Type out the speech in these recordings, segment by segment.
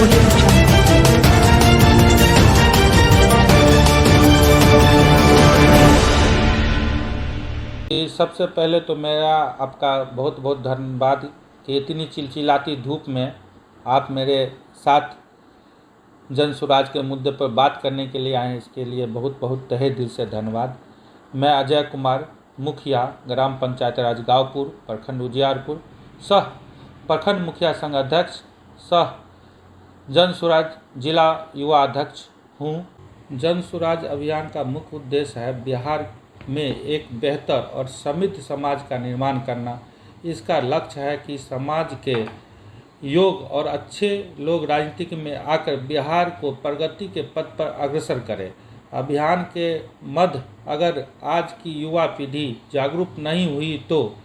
Audio Jungle. सबसे पहले तो मेरा आपका बहुत बहुत धन्यवाद कि इतनी चिलचिलाती धूप में आप मेरे साथ जन स्वराज के मुद्दे पर बात करने के लिए आए हैं। इसके लिए बहुत बहुत तहे दिल से धन्यवाद। मैं अजय कुमार, मुखिया, ग्राम पंचायत राज गाँवपुर, प्रखंड उजियारपुर, सह प्रखंड मुखिया संघ अध्यक्ष, सह जन स्वराज जिला युवा अध्यक्ष हूँ। जन स्वराज अभियान का मुख्य उद्देश्य है बिहार में एक बेहतर और समृद्ध समाज का निर्माण करना। इसका लक्ष्य है कि समाज के योग्य और अच्छे लोग राजनीति में आकर बिहार को प्रगति के पथ पर अग्रसर करें। अभियान के मध्य अगर आज की युवा पीढ़ी जागरूक नहीं हुई तो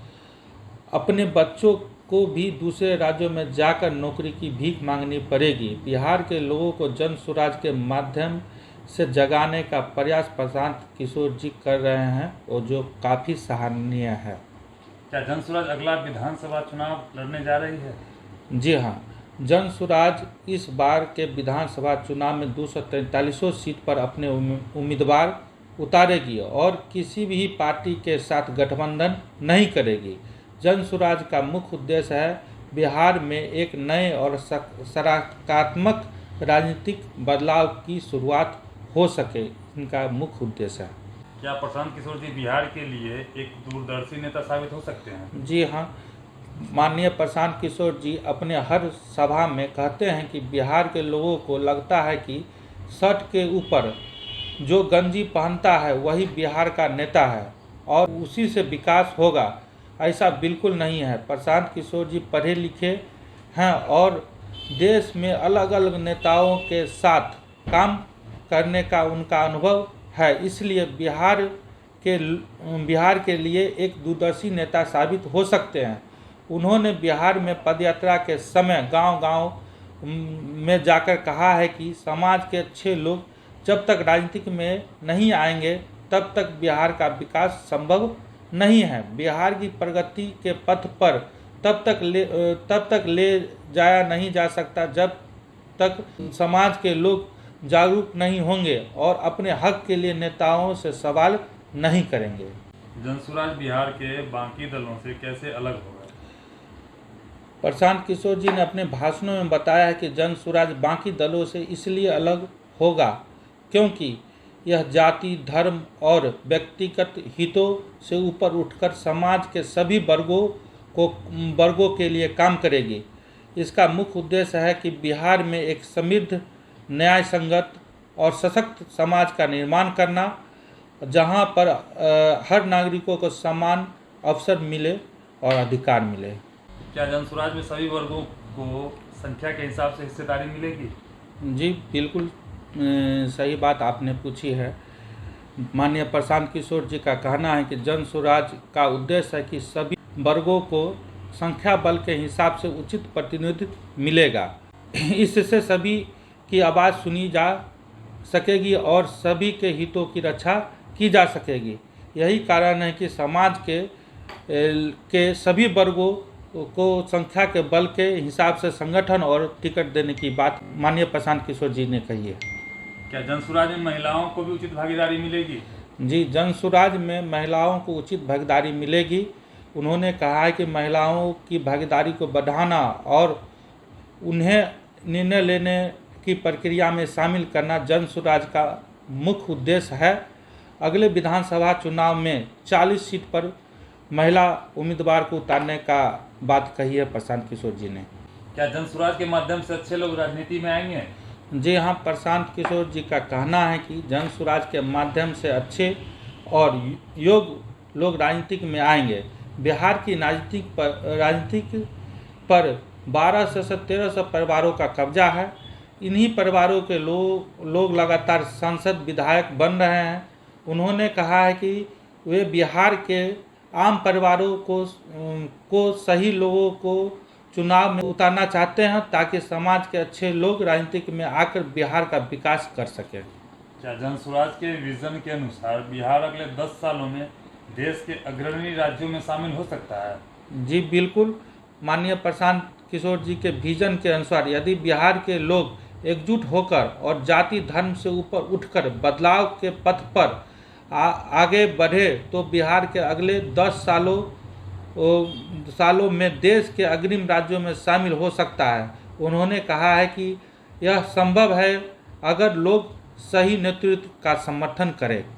अपने बच्चों को भी दूसरे राज्यों में जाकर नौकरी की भीख मांगनी पड़ेगी। बिहार के लोगों को जन स्वराज के माध्यम से जगाने का प्रयास प्रशांत किशोर जी कर रहे हैं और जो काफ़ी सराहनीय है। क्या जन स्वराज अगला विधानसभा चुनाव लड़ने जा रही है? जी हाँ, जन स्वराज इस बार के विधानसभा चुनाव में 243 सीट पर अपने उम्मीदवार उतारेगी और किसी भी पार्टी के साथ गठबंधन नहीं करेगी। जन स्वराज का मुख्य उद्देश्य है बिहार में एक नए और सकारात्मक राजनीतिक बदलाव की शुरुआत हो सके। इनका मुख्य उद्देश्य है। क्या प्रशांत किशोर जी बिहार के लिए एक दूरदर्शी नेता साबित हो सकते हैं? जी हाँ, माननीय प्रशांत किशोर जी अपने हर सभा में कहते हैं कि बिहार के लोगों को लगता है कि शर्ट के ऊपर जो गंजी पहनता है वही बिहार का नेता है और उसी से विकास होगा। ऐसा बिल्कुल नहीं है। प्रशांत किशोर जी पढ़े लिखे हैं और देश में अलग अलग नेताओं के साथ काम करने का उनका अनुभव है, इसलिए बिहार के लिए एक दूरदर्शी नेता साबित हो सकते हैं। उन्होंने बिहार में पदयात्रा के समय गांव-गांव में जाकर कहा है कि समाज के अच्छे लोग जब तक राजनीति में नहीं आएंगे तब तक बिहार का विकास संभव नहीं है। बिहार की प्रगति के पथ पर तब तक ले जाया नहीं जा सकता जब तक समाज के लोग जागरूक नहीं होंगे और अपने हक के लिए नेताओं से सवाल नहीं करेंगे। जन स्वराज बिहार के बाकी दलों से कैसे अलग होगा? प्रशांत किशोर जी ने अपने भाषणों में बताया है कि जन स्वराज बाकी दलों से इसलिए अलग होगा क्योंकि यह जाति, धर्म और व्यक्तिगत हितों से ऊपर उठकर समाज के सभी वर्गों के लिए काम करेगी। इसका मुख्य उद्देश्य है कि बिहार में एक समृद्ध, न्याय संगत और सशक्त समाज का निर्माण करना, जहां पर हर नागरिकों को समान अवसर मिले और अधिकार मिले। क्या जन स्वराज में सभी वर्गों को संख्या के हिसाब से हिस्सेदारी मिलेगी? जी बिल्कुल सही बात आपने पूछी है। माननीय प्रशांत किशोर जी का कहना है कि जन स्वराज का उद्देश्य है कि सभी वर्गों को संख्या बल के हिसाब से उचित प्रतिनिधित्व मिलेगा। इससे सभी की आवाज़ सुनी जा सकेगी और सभी के हितों की रक्षा की जा सकेगी। यही कारण है कि समाज के सभी वर्गों को संख्या के बल के हिसाब से संगठन और टिकट देने की बात माननीय प्रशांत किशोर जी ने कही है। क्या जन स्वराज में महिलाओं को भी उचित भागीदारी मिलेगी? जी, जन स्वराज में महिलाओं को उचित भागीदारी मिलेगी। उन्होंने कहा है कि महिलाओं की भागीदारी को बढ़ाना और उन्हें निर्णय लेने की प्रक्रिया में शामिल करना जन स्वराज का मुख्य उद्देश्य है। अगले विधानसभा चुनाव में 40 सीट पर महिला उम्मीदवार को उतारने का बात कही है प्रशांत किशोर जी ने। क्या जन स्वराज के माध्यम से अच्छे लोग राजनीति में आएंगे? जी हाँ, प्रशांत किशोर जी का कहना है कि जन स्वराज के माध्यम से अच्छे और योग्य लोग राजनीति में आएंगे। बिहार की राजनीति पर 1200 से 1300 परिवारों का कब्जा है। इन्हीं परिवारों के लोग लगातार सांसद, विधायक बन रहे हैं। उन्होंने कहा है कि वे बिहार के आम परिवारों को सही लोगों को चुनाव में उतारना चाहते हैं ताकि समाज के अच्छे लोग राजनीति में आकर बिहार का विकास कर सकें। क्या जन स्वराज के विजन के अनुसार बिहार अगले 10 सालों में देश के अग्रणी राज्यों में शामिल हो सकता है? जी बिल्कुल, माननीय प्रशांत किशोर जी के विजन के अनुसार यदि बिहार के लोग एकजुट होकर और जाति धर्म से ऊपर उठकर बदलाव के पथ पर आगे बढ़े तो बिहार के अगले 10 सालों में देश के अग्रिम राज्यों में शामिल हो सकता है। उन्होंने कहा है कि यह संभव है अगर लोग सही नेतृत्व का समर्थन करें।